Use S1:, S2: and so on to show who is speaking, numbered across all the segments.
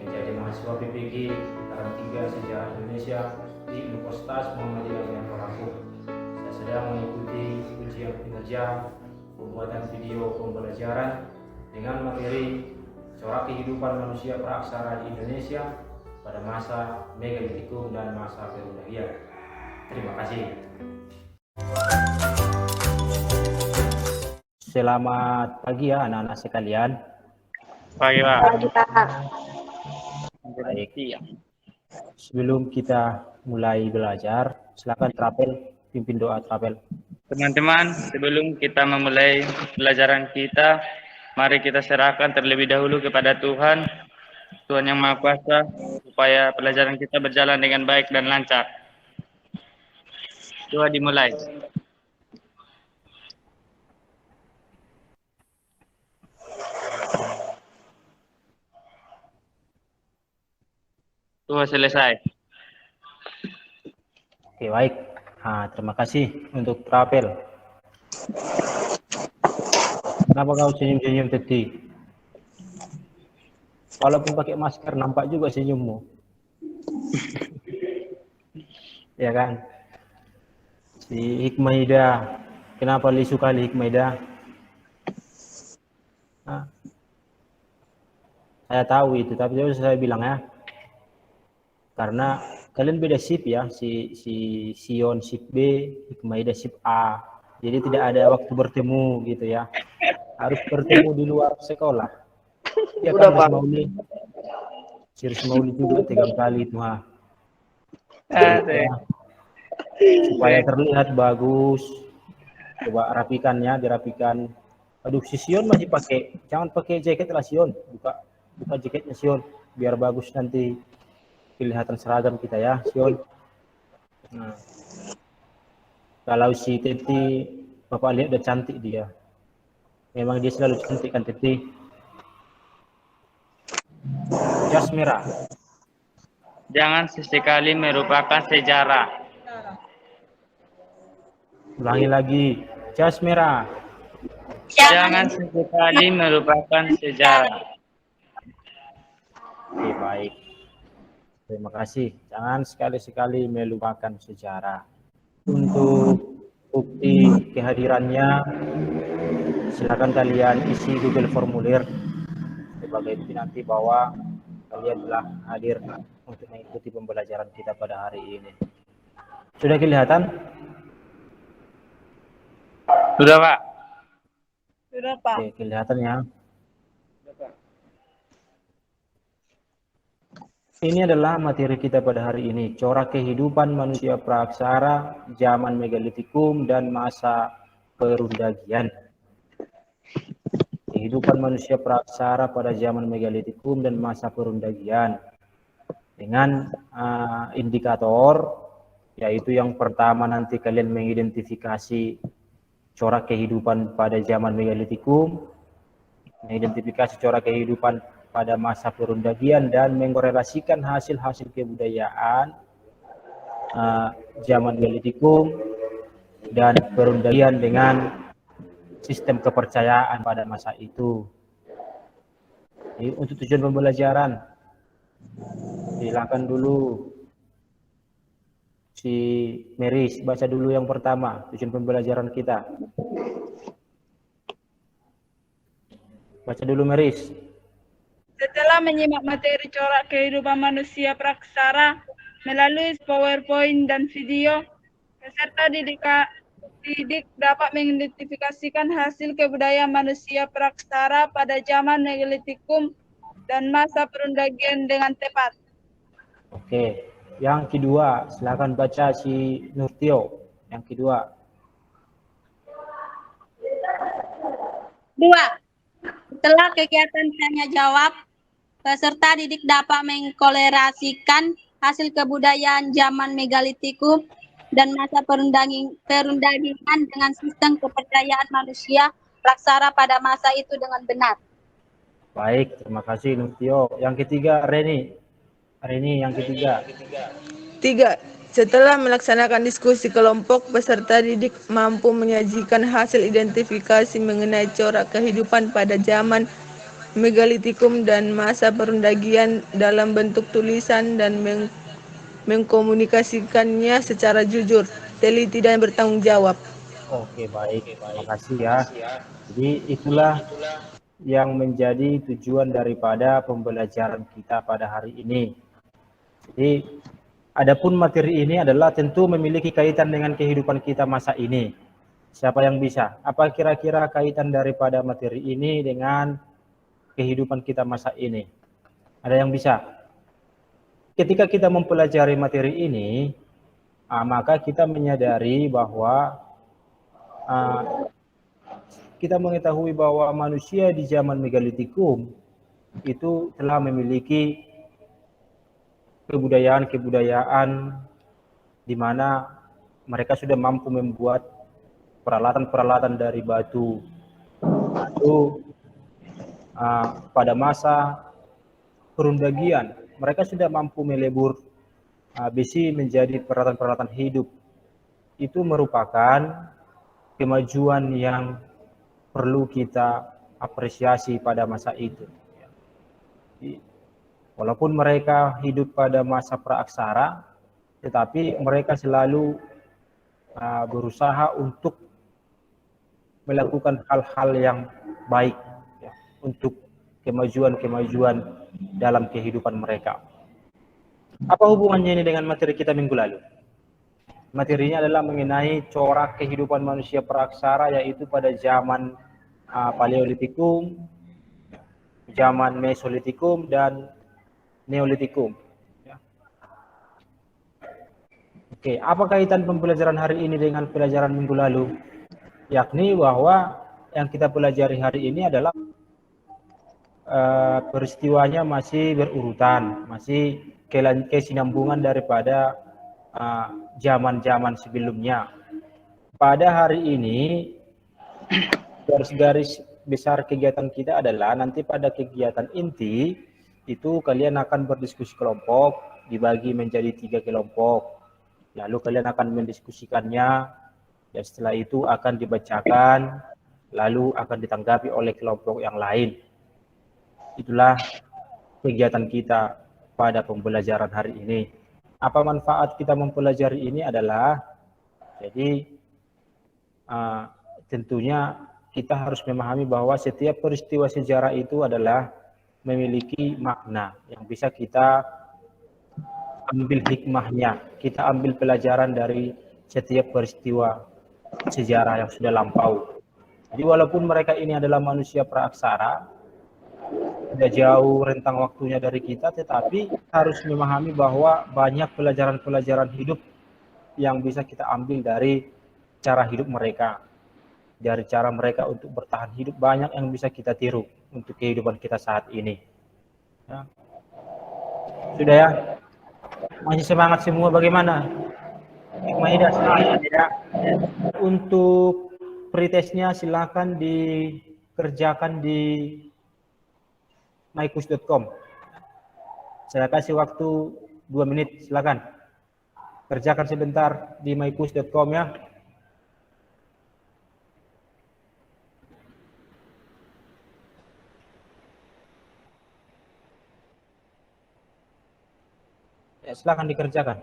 S1: menjadi mahasiswa PPG Angkatan 3 Sejarah Indonesia di Universitas Muhammadiyah Lampung. Saya sedang mengikuti ujian kinerja pembuatan video pembelajaran dengan materi corak kehidupan manusia praaksara di Indonesia pada masa Megalitikum dan masa Perundagian. Terima kasih. Selamat pagi ya anak-anak sekalian.
S2: Pagi, Pak.
S3: Pagi, Pak.
S1: Baik. Sebelum kita mulai belajar, silakan Trapel pimpin doa Trapel.
S2: Teman-teman, sebelum kita memulai pelajaran kita, mari kita serahkan terlebih dahulu kepada Tuhan, Tuhan yang Maha Kuasa, supaya pelajaran kita berjalan dengan baik dan lancar. Doa dimulai. Doa selesai.
S1: Oke, baik. Terima kasih untuk Trapel. Kenapa kau senyum-senyum tadi? Walaupun pakai masker, nampak juga senyummu. Ya kan? Si Hikmaida, kenapa lisu kali Hikmaida? Saya tahu itu, tapi saya bilang ya, karena kalian beda shift ya, si Sion shift B, Hikmaida shift A, jadi tidak ada waktu bertemu gitu ya, harus bertemu di luar sekolah. Ya kan Mas Mauli, Sirus Mauli juga 3 kali itu supaya terlihat bagus. Coba rapikannya, dirapikan. Aduh, si Sion masih pakai, jangan pakai jaket lah Sion, buka jaketnya Sion, biar bagus nanti kelihatan seragam kita ya Sion. Nah, kalau si Teti, Bapak lihat udah cantik dia, memang dia selalu cantik kan Teti. Jas merah.
S2: Jangan sesekali merupakan sejarah.
S1: Ulangi lagi, jas merah.
S2: Jangan sesekali merupakan sejarah.
S1: Oke, baik. Terima kasih. Jangan sekali-sekali melupakan sejarah. Untuk bukti kehadirannya, silakan kalian isi Google Formulir sebagai bukti nanti bahwa kalian telah hadir untuk mengikuti pembelajaran kita pada hari ini. Sudah kelihatan?
S2: Sudah, Pak.
S3: Sudah, Pak.
S1: Oke, kelihatan ya. Ini adalah materi kita pada hari ini, corak kehidupan manusia praaksara zaman Megalitikum dan masa Perundagian. Kehidupan manusia praaksara pada zaman Megalitikum dan masa Perundagian dengan indikator, yaitu yang pertama nanti kalian mengidentifikasi corak kehidupan pada zaman Megalitikum, mengidentifikasi corak kehidupan pada masa Perundagian, dan mengkorelasikan hasil-hasil kebudayaan zaman Megalitikum dan Perundagian dengan sistem kepercayaan pada masa itu. Jadi, untuk tujuan pembelajaran, silakan dulu si Meris baca dulu yang pertama, tujuan pembelajaran kita. Baca dulu Meris.
S3: Setelah menyimak materi corak kehidupan manusia praaksara melalui PowerPoint dan video, peserta didik dapat mengidentifikasikan hasil kebudayaan manusia praaksara pada zaman Megalitikum dan masa Perundagian dengan tepat.
S1: Oke, yang kedua, silakan baca si Nurtio. Yang kedua.
S4: 2. Setelah kegiatan tanya jawab, peserta didik dapat mengkorelasikan hasil kebudayaan zaman Megalitikum dan masa Perundagian dengan sistem kepercayaan manusia praaksara pada masa itu dengan benar.
S1: Baik, terima kasih Nurtio. Yang ketiga, Reni yang ketiga.
S5: 3. Setelah melaksanakan diskusi kelompok, peserta didik mampu menyajikan hasil identifikasi mengenai corak kehidupan pada zaman megalitikum dan masa perundagian dalam bentuk tulisan dan mengkomunikasikannya secara jujur, teliti dan bertanggung jawab.
S1: Oke, baik. Terima kasih ya. Jadi itulah yang menjadi tujuan daripada pembelajaran kita pada hari ini. Jadi, adapun materi ini adalah tentu memiliki kaitan dengan kehidupan kita masa ini. Siapa yang bisa? Apa kira-kira kaitan daripada materi ini dengan kehidupan kita masa ini? Ada yang bisa? Ketika kita mempelajari materi ini, maka kita menyadari bahwa kita mengetahui bahwa manusia di zaman megalitikum itu telah memiliki kebudayaan-kebudayaan di mana mereka sudah mampu membuat peralatan-peralatan dari batu. Lalu pada masa perundagian mereka sudah mampu melebur besi menjadi peralatan-peralatan hidup. Itu merupakan kemajuan yang perlu kita apresiasi pada masa itu. Walaupun mereka hidup pada masa praaksara, tetapi mereka selalu berusaha untuk melakukan hal-hal yang baik ya, untuk kemajuan-kemajuan dalam kehidupan mereka. Apa hubungannya ini dengan materi kita minggu lalu? Materinya adalah mengenai corak kehidupan manusia praaksara, yaitu pada zaman Paleolitikum, zaman Mesolitikum, dan Neolitikum. Ya. Oke, apa kaitan pembelajaran hari ini dengan pelajaran minggu lalu? Yakni bahwa yang kita pelajari hari ini adalah peristiwanya masih berurutan, masih kesinambungan daripada zaman-zaman sebelumnya. Pada hari ini garis-garis besar kegiatan kita adalah nanti pada kegiatan inti itu kalian akan berdiskusi kelompok, dibagi menjadi 3 kelompok. Lalu kalian akan mendiskusikannya, dan setelah itu akan dibacakan, lalu akan ditanggapi oleh kelompok yang lain. Itulah kegiatan kita pada pembelajaran hari ini. Apa manfaat kita mempelajari ini adalah, jadi tentunya kita harus memahami bahwa setiap peristiwa sejarah itu adalah memiliki makna yang bisa kita ambil hikmahnya, kita ambil pelajaran dari setiap peristiwa sejarah yang sudah lampau. Jadi walaupun mereka ini adalah manusia praaksara, sudah jauh rentang waktunya dari kita, tetapi harus memahami bahwa banyak pelajaran-pelajaran hidup yang bisa kita ambil dari cara hidup mereka. Dari cara mereka untuk bertahan hidup, banyak yang bisa kita tiru untuk kehidupan kita saat ini. Ya. Sudah ya? Masih semangat semua bagaimana? Maida semangat ya. Untuk pretestnya silakan dikerjakan di mycourse.com. Saya kasih waktu 2 menit, silakan. Kerjakan sebentar di mycourse.com ya. Ya, silakan dikerjakan.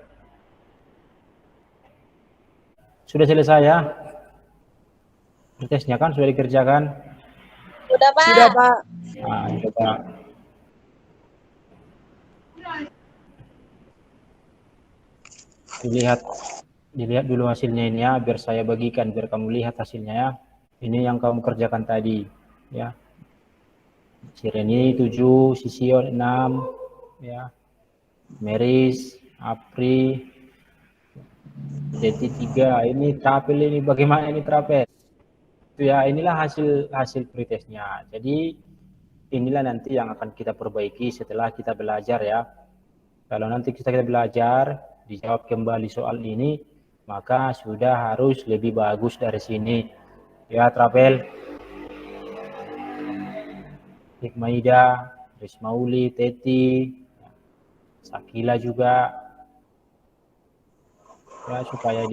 S1: Sudah selesai ya? Pretesnya kan sudah dikerjakan?
S4: Sudah, Pak.
S5: Sudah, Pak.
S1: Nah, coba. Dilihat dulu hasilnya ini ya, biar saya bagikan, biar kamu lihat hasilnya ya. Ini yang kamu kerjakan tadi ya. Sireni 7, Sision 6 ya. Meris, Apri, Deti 3. Ini trapel ini bagaimana ini trapel? Itu ya, inilah hasil pretestnya. Jadi inilah nanti yang akan kita perbaiki setelah kita belajar ya. Kalau nanti kita belajar, dijawab kembali soal ini, maka sudah harus lebih bagus dari sini. Ya, Trapel. Hikmaida, Rismauli, Teti, Sakila juga. Ya, supaya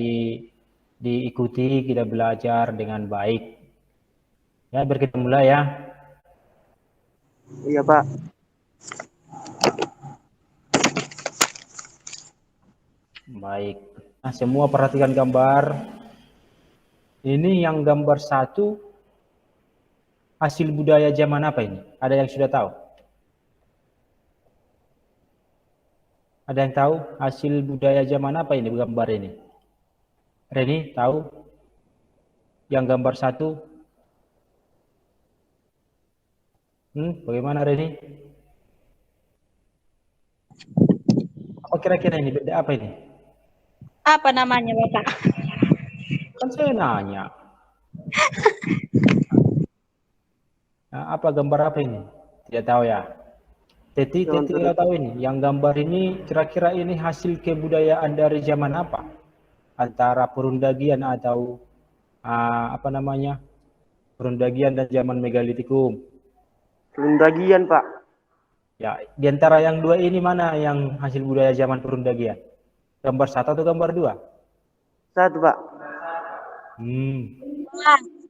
S1: diikuti, kita belajar dengan baik. Ya, biar kita mulai ya.
S6: Iya, Pak.
S1: Baik. Nah, semua perhatikan gambar. Ini yang gambar 1 hasil budaya zaman apa ini? Ada yang sudah tahu? Ada yang tahu hasil budaya zaman apa ini gambar ini? Reni tahu? Yang gambar 1? Bagaimana Reni? Apa kira-kira ini? Benda apa ini?
S4: Apa namanya, Bapak?
S1: Kan saya nanya. Nah, apa gambar apa ini? Tidak tahu ya? Teti tidak tahu ini. Yang gambar ini kira-kira ini hasil kebudayaan dari zaman apa? Antara Perundagian atau apa namanya? Perundagian dan zaman Megalitikum.
S6: Perundagian, Pak.
S1: Ya, di antara yang dua ini mana yang hasil budaya zaman Perundagian? Gambar 1 atau gambar 2?
S6: 1, Pak.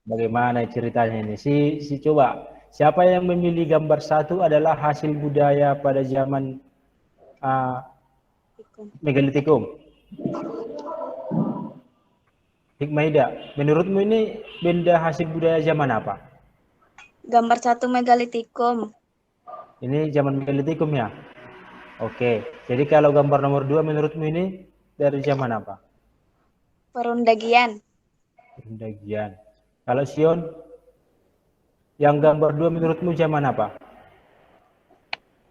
S1: Bagaimana ceritanya ini? Si coba. Siapa yang memilih gambar 1 adalah hasil budaya pada zaman Megalitikum? Hikmaida, menurutmu ini benda hasil budaya zaman apa?
S4: Gambar 1 Megalitikum.
S1: Ini zaman Megalitikum ya? Oke, jadi kalau gambar nomor 2 menurutmu ini dari zaman apa?
S4: Perundagian.
S1: Perundagian. Kalau Sion, yang gambar 2 menurutmu zaman apa?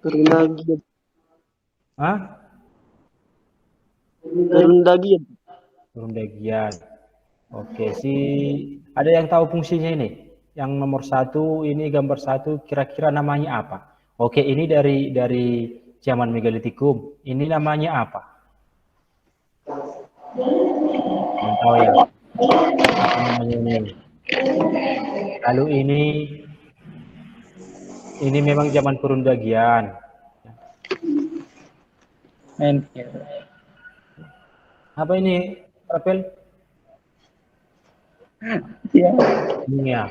S6: Perundagian.
S1: Hah?
S6: Perundagian.
S1: Perundagian. Oke, ada yang tahu fungsinya ini? Yang nomor 1 ini gambar 1 kira-kira namanya apa? Oke, ini dari zaman Megalitikum. Ini namanya apa? Yang tahu ya? Apa namanya ini? Lalu ini memang zaman Perundagian. Apa ini, Rapel?
S2: Iya.
S1: Ya.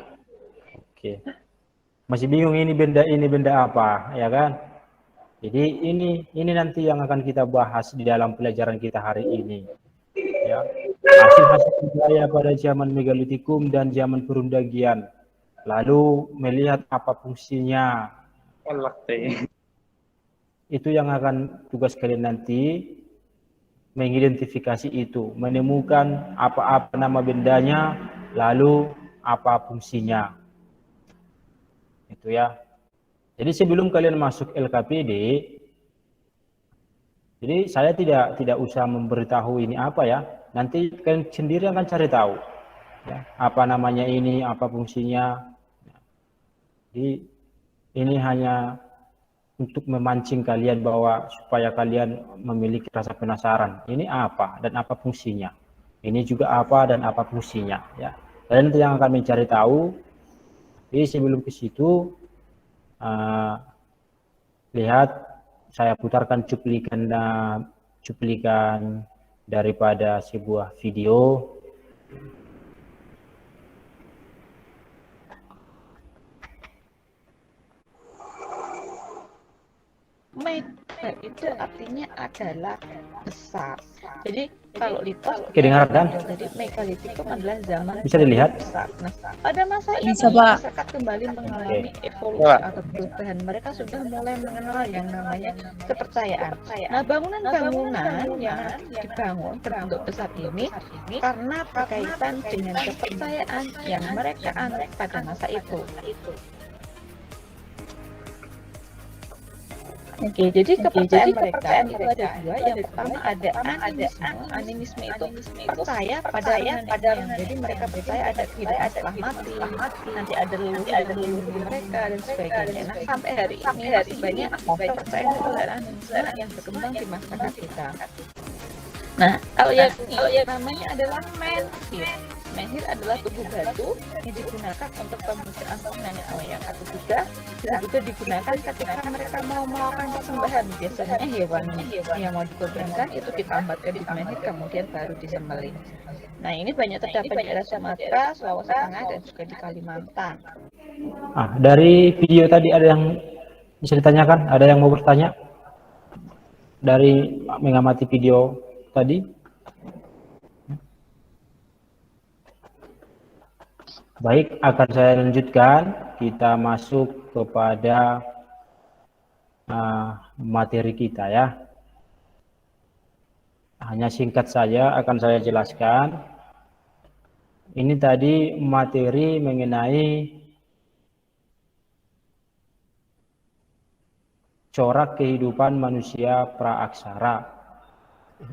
S1: Oke. Masih bingung ini benda apa, ya kan? Jadi ini nanti yang akan kita bahas di dalam pelajaran kita hari ini. Ya. Hasil budaya pada zaman Megalitikum dan zaman Perundagian. Lalu melihat apa fungsinya. Itu yang akan tugas kalian nanti, mengidentifikasi itu, menemukan apa nama bendanya, lalu apa fungsinya. Itu ya. Jadi sebelum kalian masuk LKPD, jadi saya tidak usah memberitahu ini apa ya. Nanti kalian sendiri akan cari tahu. Ya, apa namanya ini, apa fungsinya. Jadi ini hanya untuk memancing kalian bahwa supaya kalian memiliki rasa penasaran. Ini apa dan apa fungsinya. Ini juga apa dan apa fungsinya. Ya, kalian nanti yang akan mencari tahu. Jadi sebelum ke situ, lihat saya putarkan cuplikan daripada sebuah video.
S7: Mega itu artinya adalah besar. Jadi kalau litos
S1: Kedengaran?
S7: jadi Megalitikum adalah zaman
S1: Bisa dilihat?
S7: besar. Nah, pada masa ini
S4: Bisa, Pak.
S7: masyarakat kembali mengalami evolusi
S2: Pak.
S7: atau perubahan. Mereka sudah mulai mengenal yang namanya kepercayaan. Nah, bangunan-bangunan yang dibangun berbentuk besar ini karena berkaitan dengan kepercayaan yang mereka anut pada masa itu. Oke, jadi kepercayaan mereka itu ada dua. Yang pertama ada animisme. Animisme itu percaya pada yang. Jadi mereka percaya ada kehidupan setelah mati, nanti ada leluhur mereka dan sebagainya. Nah, sampai hari ini masih banyak kepercayaan pada animisme yang berkembang di masyarakat kita. Nah, kalau yang namanya adalah menhir. Menhir adalah tubuh batu yang digunakan untuk pemujaan nenek moyang atau juga digunakan ketika mereka mau melakukan persembahan. Biasanya hewan yang mau dikorbankan itu ditambatkan di menhir kemudian baru disembelih. Nah, ini banyak terdapat di daerah Sumatera, Sulawesi Tengah dan juga di Kalimantan.
S1: Dari video tadi ada yang Bisa ditanyakan? Ada yang mau bertanya dari mengamati video tadi? Baik, akan saya lanjutkan. Kita masuk kepada materi kita ya. Hanya singkat saja akan saya jelaskan. Ini tadi materi mengenai corak kehidupan manusia praaksara,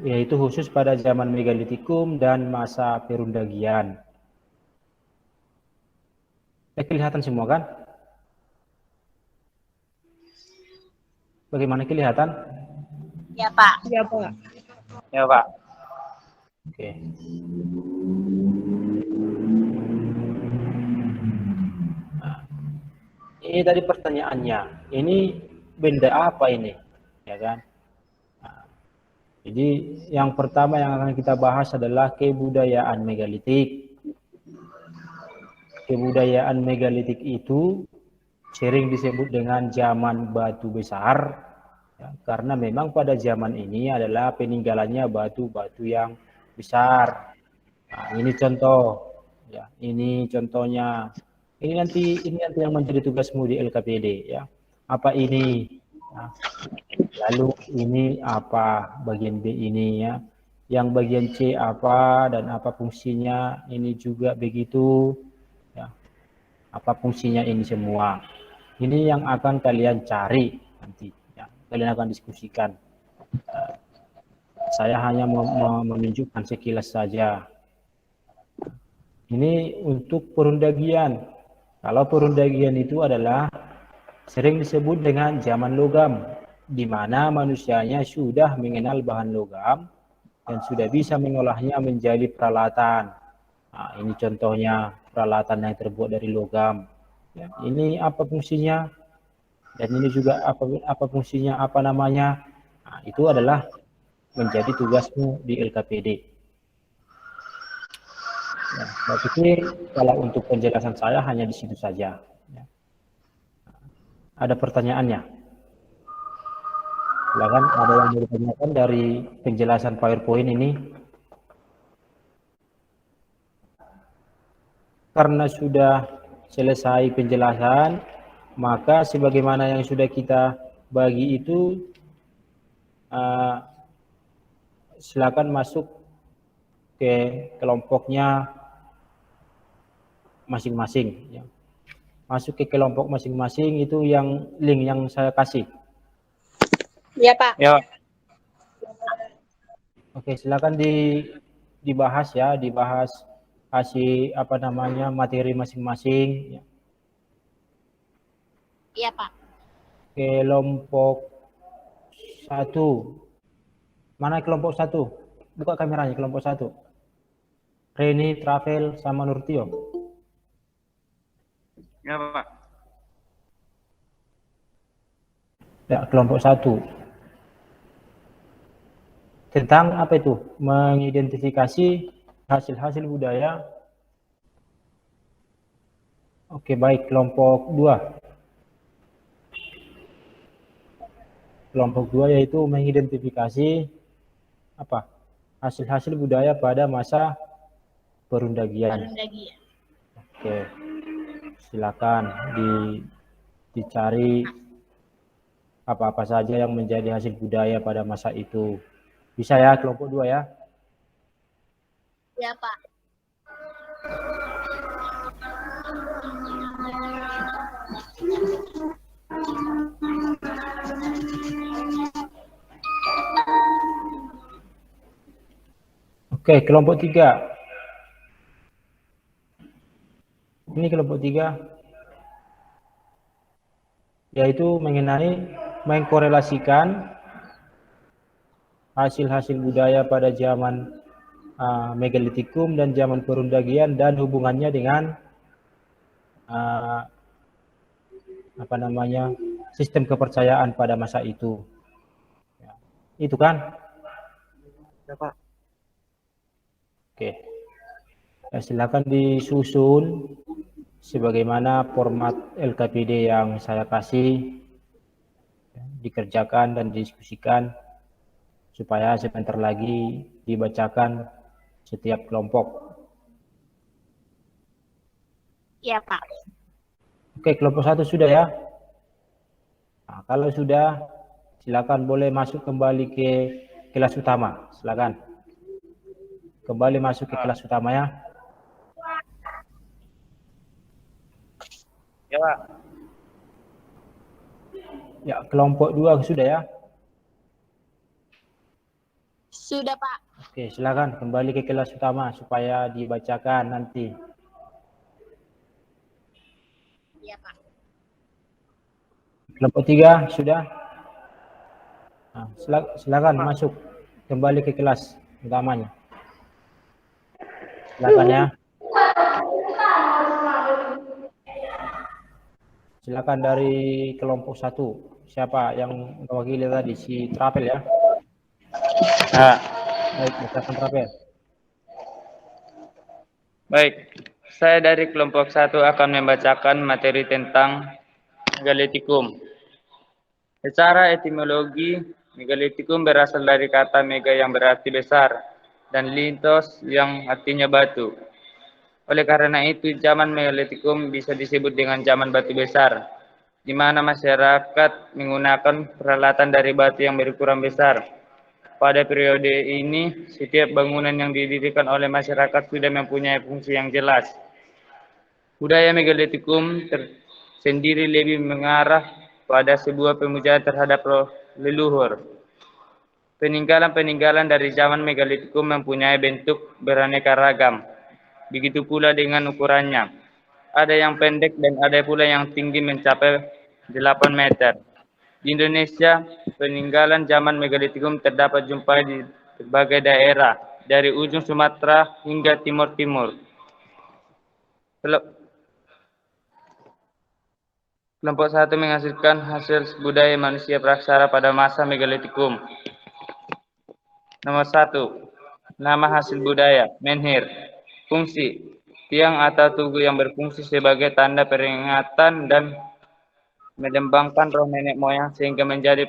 S1: yaitu khusus pada zaman megalitikum dan masa perundagian. Kelihatan semua kan? Bagaimana kelihatan?
S4: Ya, Pak.
S5: Ya, Pak.
S2: Ya, Pak.
S1: Oke. Nah, ini tadi pertanyaannya. Ini benda apa ini? Ya kan? Nah, jadi yang pertama yang akan kita bahas adalah kebudayaan megalitik. Kebudayaan megalitik itu sering disebut dengan zaman batu besar, ya, karena memang pada zaman ini adalah peninggalannya batu-batu yang besar. Nah, ini contoh, ya, ini contohnya. Ini nanti yang menjadi tugasmu di LKPD, ya. Apa ini? Nah, lalu ini apa? Bagian B ini ya. Yang bagian C apa dan apa fungsinya? Ini juga begitu. Apa fungsinya ini semua. Ini yang akan kalian cari nanti. Ya. Kalian akan diskusikan. Saya hanya menunjukkan sekilas saja. Ini untuk perundagian. Kalau perundagian itu adalah sering disebut dengan zaman logam, di mana manusianya sudah mengenal bahan logam dan sudah bisa mengolahnya menjadi peralatan. Nah, ini contohnya peralatan yang terbuat dari logam. Ya, ini apa fungsinya? Dan ini juga apa fungsinya, apa namanya? Nah, itu adalah menjadi tugasmu di LKPD. Ya, saya pikir kalau untuk penjelasan saya hanya di situ saja. Ya. Ada pertanyaannya? Silakan, ada yang mau ditanyakan dari penjelasan PowerPoint ini? Karena sudah selesai penjelasan, maka sebagaimana yang sudah kita bagi itu, silakan masuk ke kelompoknya masing-masing. Ya. Masuk ke kelompok masing-masing itu yang link yang saya kasih.
S4: Ya, Pak.
S2: Ya, Pak.
S1: Oke, silakan dibahas ya, dibahas kasih apa namanya materi masing-masing.
S4: Iya, Pak.
S1: Kelompok 1. Mana kelompok 1? Buka kameranya kelompok 1. Reni, Travel, sama Nurtio.
S2: Ya, Pak.
S1: Ya, kelompok 1. Tentang apa itu? Mengidentifikasi hasil-hasil budaya. Oke, baik. Kelompok 2. Kelompok 2 yaitu mengidentifikasi apa? Hasil-hasil budaya pada masa perundagian. Oke. Silakan dicari apa-apa saja yang menjadi hasil budaya pada masa itu. Bisa ya kelompok 2 ya?
S4: Ya, Pak.
S1: Oke, kelompok 3. Ini kelompok 3 yaitu mengenai mengkorelasikan hasil-hasil budaya pada zaman megalitikum dan zaman perundagian dan hubungannya dengan apa namanya sistem kepercayaan pada masa itu. Ya, itu kan?
S6: Ya, Pak.
S1: Oke. Ya, silakan disusun sebagaimana format LKPD yang saya kasih. dikerjakan dan didiskusikan supaya sebentar lagi dibacakan setiap kelompok.
S4: Iya, Pak.
S1: Oke, kelompok 1 sudah ya? Nah, kalau sudah, silakan boleh masuk kembali ke kelas utama. Silakan. Kembali masuk ke kelas utama ya.
S2: Ya, Pak.
S1: Ya, kelompok 2 sudah ya?
S4: Sudah, Pak.
S1: Oke, silakan kembali ke kelas utama supaya dibacakan nanti.
S4: Iya, Pak.
S1: Kelompok 3 sudah? Nah, silakan masuk kembali ke kelas utamanya. Silakan ya. Silakan dari kelompok 1. Siapa yang mewakili tadi? Si Trapel ya?
S2: Nah,
S1: Baik, bacakan Trapel.
S2: baik. Saya dari kelompok 1 akan membacakan materi tentang megalitikum. Secara etimologi, megalitikum berasal dari kata mega yang berarti besar dan litos yang artinya batu. Oleh karena itu, zaman megalitikum bisa disebut dengan zaman batu besar, di mana masyarakat menggunakan peralatan dari batu yang berukuran besar. Pada periode ini, setiap bangunan yang didirikan oleh masyarakat sudah mempunyai fungsi yang jelas. Budaya megalitikum sendiri lebih mengarah pada sebuah pemujaan terhadap roh leluhur. Peninggalan-peninggalan dari zaman megalitikum mempunyai bentuk beraneka ragam. Begitu pula dengan ukurannya. Ada yang pendek dan ada pula yang tinggi mencapai 8 meter. Di Indonesia, peninggalan zaman megalitikum terdapat jumpai di berbagai daerah, dari ujung Sumatera hingga timur-timur. Kelompok 1 menghasilkan hasil budaya manusia praksara pada masa megalitikum. Nomor 1, nama hasil budaya, menhir. Fungsi, tiang atau tugu yang berfungsi sebagai tanda peringatan dan melambangkan roh nenek moyang sehingga menjadi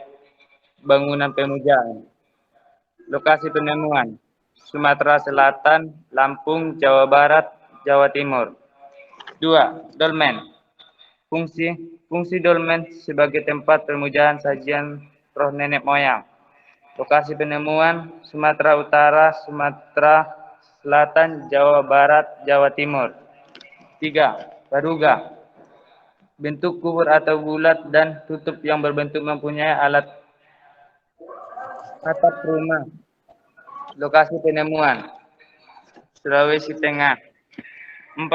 S2: bangunan pemujaan. Lokasi penemuan, Sumatera Selatan, Lampung, Jawa Barat, Jawa Timur. 2, dolmen. Fungsi dolmen sebagai tempat permujaan sajian roh nenek moyang. Lokasi penemuan, Sumatera Utara, Sumatera Selatan, Jawa Barat, Jawa Timur. 3, baruga. Bentuk kubur atau bulat dan tutup yang berbentuk mempunyai alat atap rumah. Lokasi penemuan, Sulawesi Tengah. 4,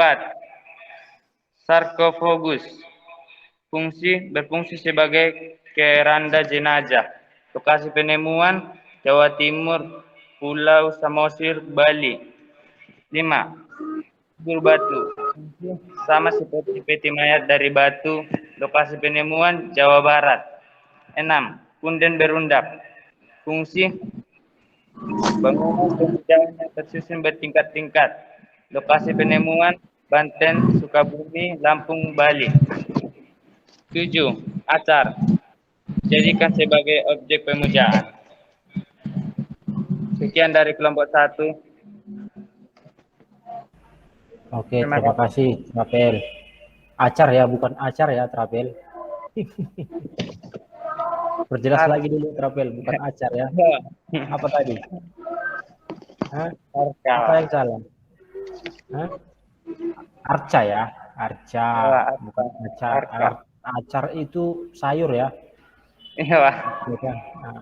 S2: sarkofagus. Berfungsi sebagai keranda jenazah. Lokasi penemuan, Jawa Timur, Pulau Samosir, Bali. 5, kubur batu. Sama seperti peti mayat dari batu. Lokasi penemuan, Jawa Barat. 6, punden berundap. Fungsi, bangunan pemujaan yang tersusun bertingkat-tingkat. Lokasi penemuan, Banten, Sukabumi, Lampung, Bali. 7, acar. Jadikan sebagai objek pemujaan. Sekian dari kelompok 1.
S1: Oke, terima kasih Trapel. Acar ya, bukan acar ya Trapel. Perjelas lagi dulu Trapel, bukan acar ya. Apa tadi? Hah? Apa yang salah? Hah? Arca ya, arca, bukan acar. Acar itu sayur ya.
S2: Iya, Pak.
S1: Nah,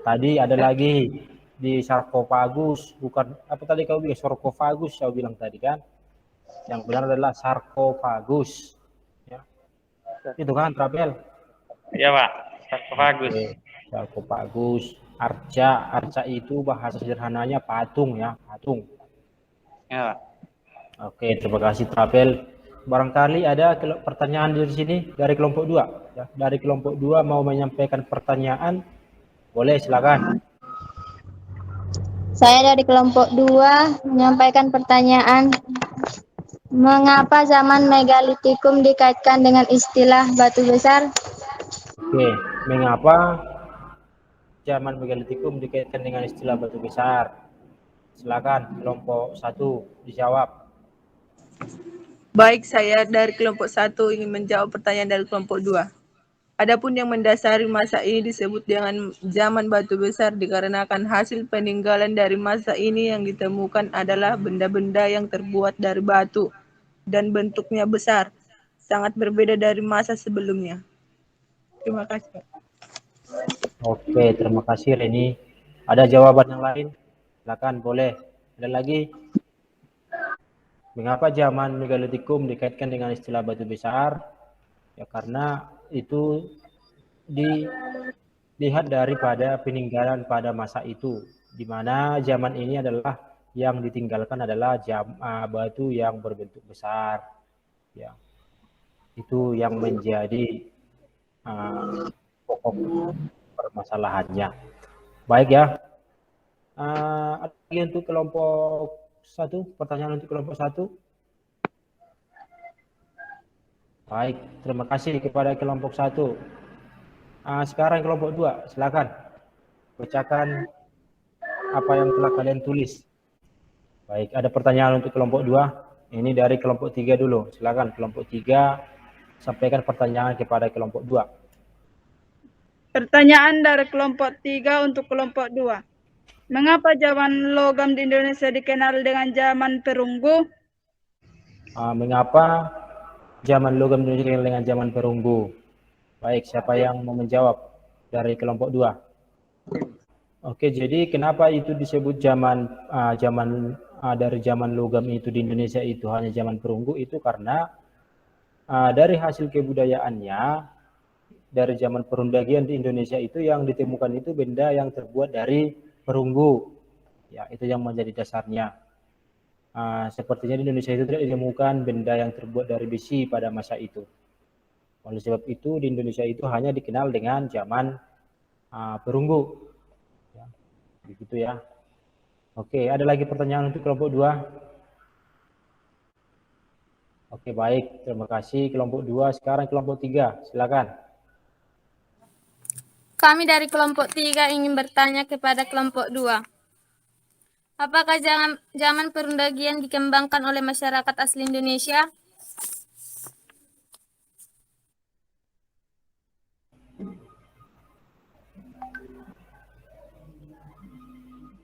S1: tadi ada lagi di sarkofagus, bukan apa tadi kau bilang sarkofagus, saya bilang tadi kan. Yang benar adalah sarkofagus. Ya. Itu kan Trapel?
S2: Iya, Pak. Sarkofagus.
S1: Sarkofagus. Arca itu bahasa sederhananya patung ya, patung.
S2: Ya, Pak.
S1: Oke, terima kasih Trapel. Barangkali ada pertanyaan dari sini dari kelompok 2. Ya, dari kelompok 2 mau menyampaikan pertanyaan, boleh silakan.
S8: Saya dari kelompok 2 menyampaikan pertanyaan. Mengapa zaman megalitikum dikaitkan dengan istilah batu besar?
S1: Oke, Mengapa zaman megalitikum dikaitkan dengan istilah batu besar? Silakan kelompok 1 dijawab.
S5: Baik, saya dari kelompok 1 ingin menjawab pertanyaan dari kelompok 2. Adapun yang mendasari masa ini disebut dengan zaman batu besar dikarenakan hasil peninggalan dari masa ini yang ditemukan adalah benda-benda yang terbuat dari batu dan bentuknya besar, sangat berbeda dari masa sebelumnya. Terima kasih, Pak.
S1: Oke, terima kasih Reni. Ada jawaban yang lain? Silakan, boleh. Ada lagi? Mengapa zaman megalitikum dikaitkan dengan istilah batu besar? Ya karena itu dilihat daripada peninggalan pada masa itu, di mana zaman ini adalah yang ditinggalkan adalah batu yang berbentuk besar. Ya, itu yang menjadi pokok permasalahannya. Baik ya. Ada lagi untuk kelompok 1, pertanyaan untuk kelompok 1. Baik, terima kasih kepada kelompok 1. Sekarang kelompok 2, silakan bacakan apa yang telah kalian tulis. Baik, ada pertanyaan untuk kelompok 2. Ini dari kelompok 3 dulu. Silakan kelompok 3 sampaikan pertanyaan kepada kelompok 2.
S3: Pertanyaan dari kelompok 3 untuk kelompok 2. Mengapa zaman logam di Indonesia dikenal dengan zaman perunggu?
S1: Mengapa zaman logam di Indonesia dikenal dengan zaman perunggu? Baik, siapa yang mau menjawab dari kelompok 2? Oke, jadi kenapa itu disebut dari zaman logam itu di Indonesia itu hanya zaman perunggu? Itu karena dari hasil kebudayaannya dari zaman perundagian di Indonesia itu yang ditemukan itu benda yang terbuat dari perunggu. Ya, itu yang menjadi dasarnya. Sepertinya di Indonesia itu tidak ditemukan benda yang terbuat dari besi pada masa itu. Oleh sebab itu di Indonesia itu hanya dikenal dengan zaman perunggu. Ya, begitu ya. Oke, ada lagi pertanyaan untuk kelompok 2? Oke, baik. Terima kasih kelompok 2. Sekarang kelompok 3. Silakan.
S9: Kami dari kelompok 3 ingin bertanya kepada kelompok 2. Apakah zaman perundagian dikembangkan oleh masyarakat asli Indonesia?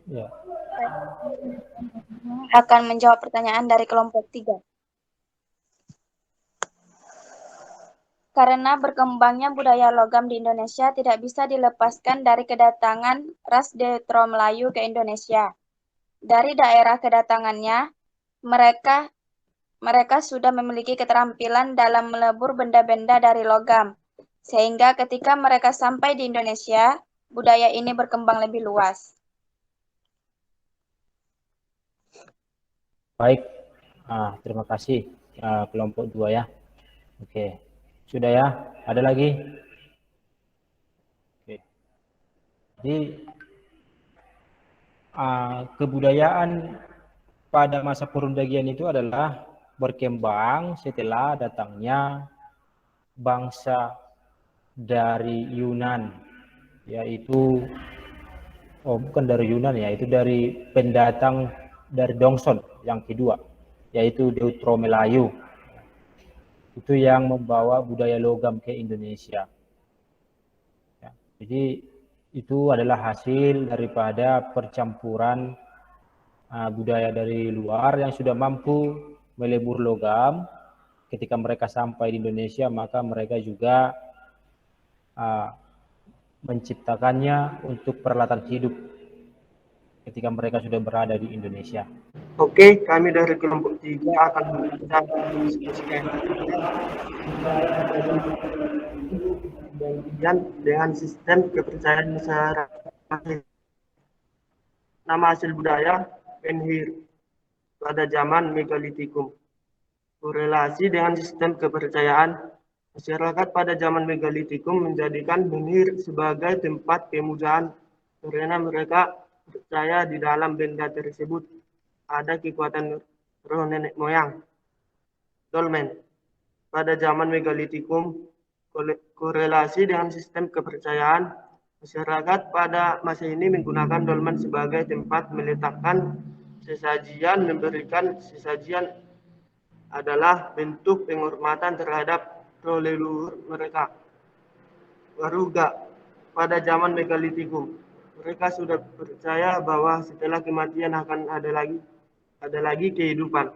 S1: Ya.
S8: Akan menjawab pertanyaan dari kelompok 3. Karena berkembangnya budaya logam di Indonesia tidak bisa dilepaskan dari kedatangan ras Deutero Melayu ke Indonesia. Dari daerah kedatangannya, mereka sudah memiliki keterampilan dalam melebur benda-benda dari logam, sehingga ketika mereka sampai di Indonesia, budaya ini berkembang lebih luas.
S1: Baik, terima kasih kelompok 2 ya. Oke, sudah ya. Ada lagi? Oke. Jadi kebudayaan pada masa perundagian itu adalah berkembang setelah datangnya bangsa dari Yunan, yaitu bukan dari Yunan ya, itu dari pendatang dari Dongson yang kedua, yaitu Deutero Melayu. Itu yang membawa budaya logam ke Indonesia. Ya, jadi itu adalah hasil daripada percampuran budaya dari luar yang sudah mampu melebur logam. Ketika mereka sampai di Indonesia, maka mereka juga menciptakannya untuk peralatan hidup ketika mereka sudah berada di Indonesia.
S6: Oke, kami dari kelompok 3 akan mendiskusikan dengan sistem kepercayaan masyarakat. Nama hasil budaya Menhir pada zaman megalitikum. Korelasi dengan sistem kepercayaan masyarakat pada zaman megalitikum menjadikan menhir sebagai tempat pemujaan karena mereka percaya di dalam benda tersebut ada kekuatan roh nenek moyang. Dolmen. Pada zaman megalitikum, korelasi dengan sistem kepercayaan masyarakat pada masa ini menggunakan dolmen sebagai tempat meletakkan sesajian. Memberikan sesajian adalah bentuk penghormatan terhadap roh leluhur mereka. Waruga pada zaman Megalitikum, mereka sudah percaya bahwa setelah kematian akan ada lagi kehidupan.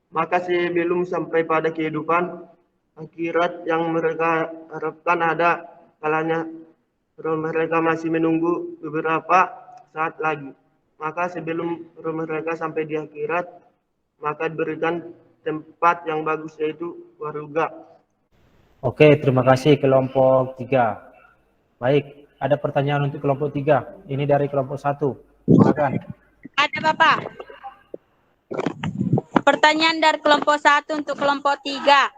S6: Maka sebelum sampai pada kehidupan akhirat yang mereka harapkan, ada kalanya roh mereka masih menunggu beberapa saat lagi. Maka sebelum roh mereka sampai di akhirat, maka diberikan tempat yang bagus, yaitu waruga.
S1: Oke, terima kasih kelompok 3. Baik, ada pertanyaan untuk kelompok 3. Ini dari kelompok 1. Silakan.
S8: Ada Bapak. Pertanyaan dari kelompok 1 untuk kelompok 3.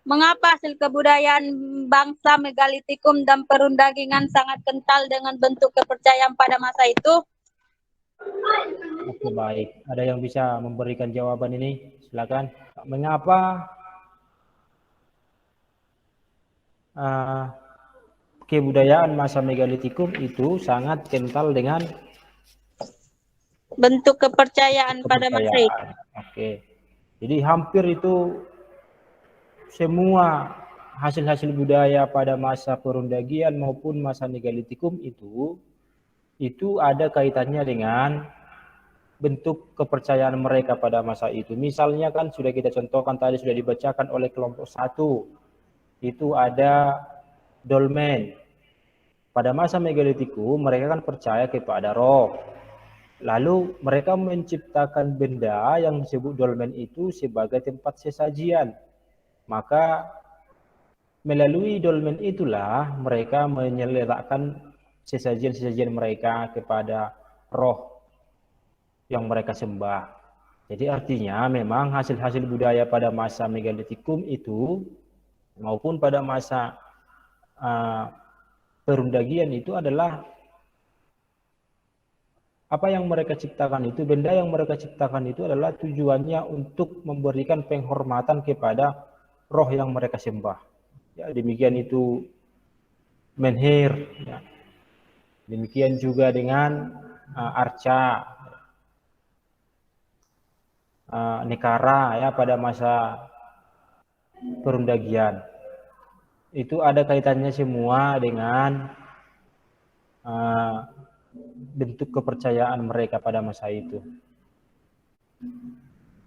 S8: Mengapa hasil kebudayaan bangsa Megalitikum dan perundagingan sangat kental dengan bentuk kepercayaan pada masa itu?
S1: Oke, baik. Ada yang bisa memberikan jawaban ini? Silakan. Mengapa kebudayaan masa Megalitikum itu sangat kental dengan
S8: bentuk kepercayaan pada masa itu?
S1: Oke. Jadi hampir itu semua hasil-hasil budaya pada masa perundagian maupun masa Megalitikum itu ada kaitannya dengan bentuk kepercayaan mereka pada masa itu. Misalnya kan sudah kita contohkan tadi, sudah dibacakan oleh kelompok 1. Itu ada dolmen. Pada masa Megalitikum mereka kan percaya kepada roh. Lalu mereka menciptakan benda yang disebut dolmen itu sebagai tempat sesajian. Maka melalui dolmen itulah mereka menyeletakkan sesajian-sesajian mereka kepada roh yang mereka sembah. Jadi artinya memang hasil-hasil budaya pada masa Megalitikum itu maupun pada masa perundagian itu adalah apa yang mereka ciptakan itu, benda yang mereka ciptakan itu adalah tujuannya untuk memberikan penghormatan kepada roh yang mereka sembah. Ya, demikian itu menhir. Ya. Demikian juga dengan arca, nekara ya pada masa perundagian. Itu ada kaitannya semua dengan bentuk kepercayaan mereka pada masa itu.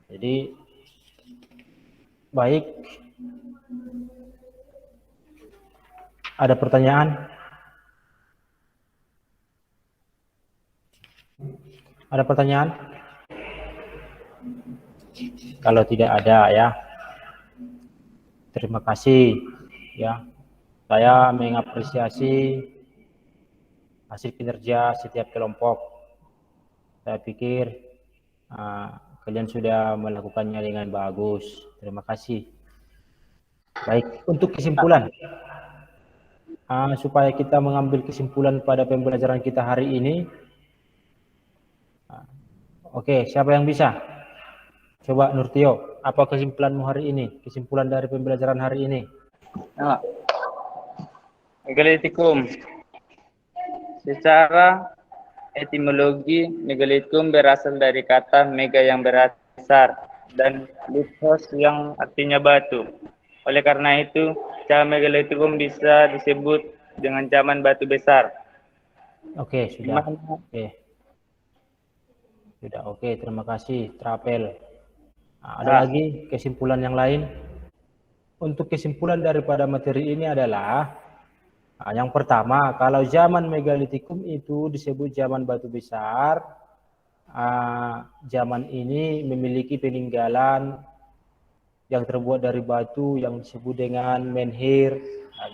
S1: Jadi baik, ada pertanyaan? Ada pertanyaan? Kalau tidak ada ya, terima kasih ya. Saya mengapresiasi hasil kinerja setiap kelompok. Saya pikir kalian sudah melakukannya dengan bagus. Terima kasih. Baik, untuk kesimpulan, supaya kita mengambil kesimpulan pada pembelajaran kita hari ini. Oke, siapa yang bisa? Coba Nurtio, apa kesimpulanmu hari ini? Kesimpulan dari pembelajaran hari ini?
S2: Megalitikum. Secara etimologi, Megalitikum berasal dari kata mega yang besar dan lithos yang artinya batu. Oleh karena itu, zaman Megalitikum bisa disebut dengan zaman batu besar.
S1: Oke, sudah. Oke. Sudah, oke. Terima kasih, Trapel. Ada lagi kesimpulan yang lain? Untuk kesimpulan daripada materi ini adalah yang pertama, kalau zaman Megalitikum itu disebut zaman batu besar, zaman ini memiliki peninggalan yang terbuat dari batu yang disebut dengan menhir,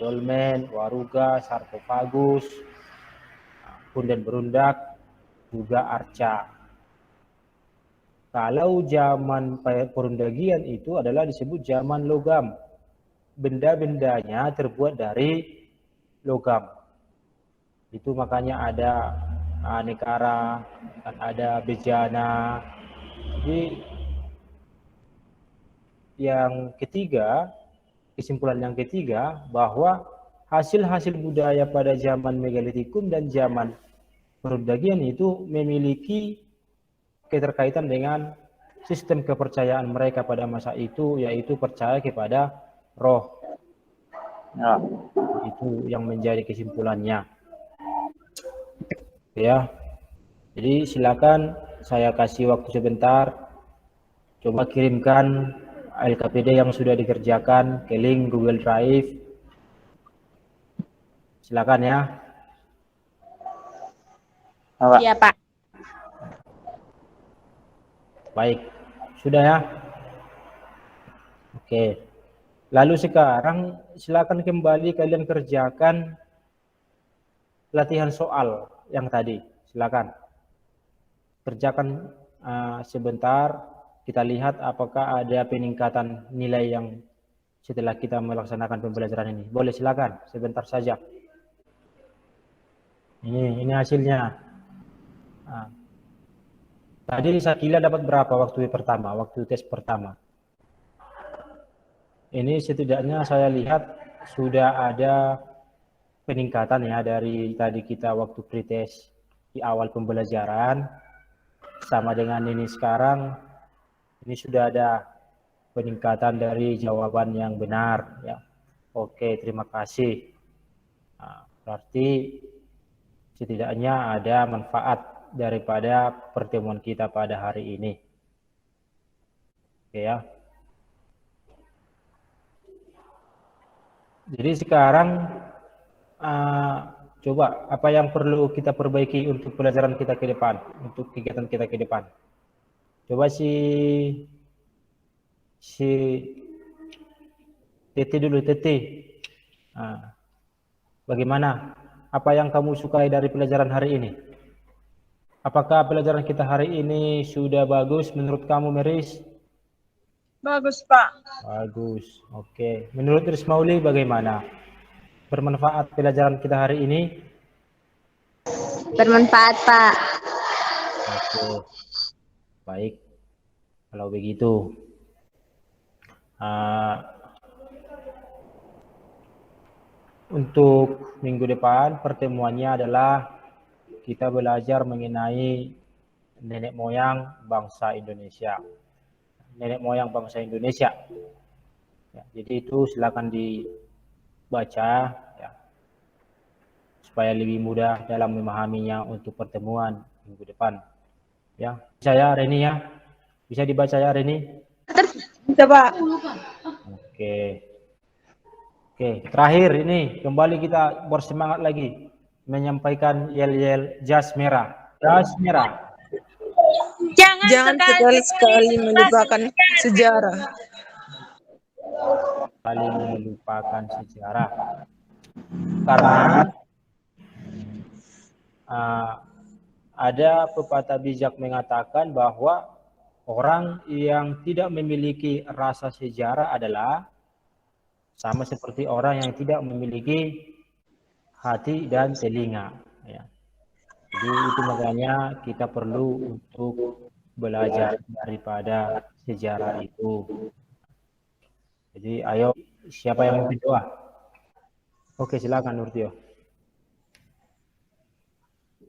S1: dolmen, waruga, sarkofagus, punden berundak, juga arca. Kalau zaman perundagian itu adalah disebut zaman logam. Benda-bendanya terbuat dari logam. Itu makanya ada nekara, ada bejana. Jadi yang ketiga, kesimpulan yang ketiga, bahwa hasil-hasil budaya pada zaman megalitikum dan zaman perundagian itu memiliki keterkaitan dengan sistem kepercayaan mereka pada masa itu, yaitu percaya kepada roh. Itu yang menjadi kesimpulannya. Ya. Jadi silakan saya kasih waktu sebentar. Coba kirimkan LKPD yang sudah dikerjakan ke link Google Drive. Silakan ya.
S4: Iya, Pak.
S1: Baik. Sudah ya? Oke. Lalu sekarang silakan kembali kalian kerjakan latihan soal yang tadi. Silakan. Kerjakan sebentar. Kita lihat apakah ada peningkatan nilai yang setelah kita melaksanakan pembelajaran ini. Boleh, silakan. Sebentar saja. Ini hasilnya. Nah. Tadi Sakila dapat berapa waktu pertama, waktu tes pertama? Ini setidaknya saya lihat sudah ada peningkatan ya dari tadi kita waktu pretest di awal pembelajaran sama dengan ini sekarang. Ini sudah ada peningkatan dari jawaban yang benar ya. Oke, terima kasih. Nah, berarti setidaknya ada manfaat daripada pertemuan kita pada hari ini. Oke ya. Jadi sekarang coba apa yang perlu kita perbaiki untuk pelajaran kita ke depan, untuk kegiatan kita ke depan. Coba si Tete dulu, Tete. Bagaimana? Apa yang kamu sukai dari pelajaran hari ini? Apakah pelajaran kita hari ini sudah bagus menurut kamu, Meris?
S3: Bagus, Pak.
S1: Bagus. Oke. Menurut Rismauli bagaimana? Bermanfaat pelajaran kita hari ini?
S4: Bermanfaat, Pak.
S1: Oke. Baik. Kalau begitu. Untuk minggu depan pertemuannya adalah kita belajar mengenai nenek moyang bangsa Indonesia. Nenek moyang bangsa Indonesia. Ya, jadi itu silakan dibaca ya, supaya lebih mudah dalam memahaminya untuk pertemuan minggu depan. Ya, saya Reni ya. Bisa dibaca ya Reni?
S3: Bisa, Pak.
S1: Oke. Oke, terakhir ini kembali kita bersemangat lagi menyampaikan yel-yel jas merah. Jas merah.
S5: Jangan sekali-sekali melupakan sejarah.
S1: Saling melupakan sejarah. Karena ada pepatah bijak mengatakan bahwa orang yang tidak memiliki rasa sejarah adalah sama seperti orang yang tidak memiliki hati dan telinga. Ya. Jadi itu makanya kita perlu untuk belajar daripada sejarah itu. Jadi ayo, siapa yang mau berdoa? Oke, silakan Nurtio.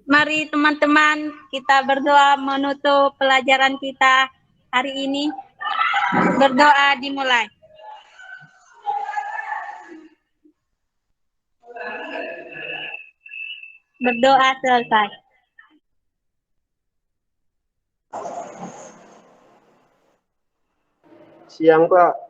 S8: Mari teman-teman kita berdoa menutup pelajaran kita hari ini. Berdoa dimulai. Berdoa selesai.
S6: Siang, Pak.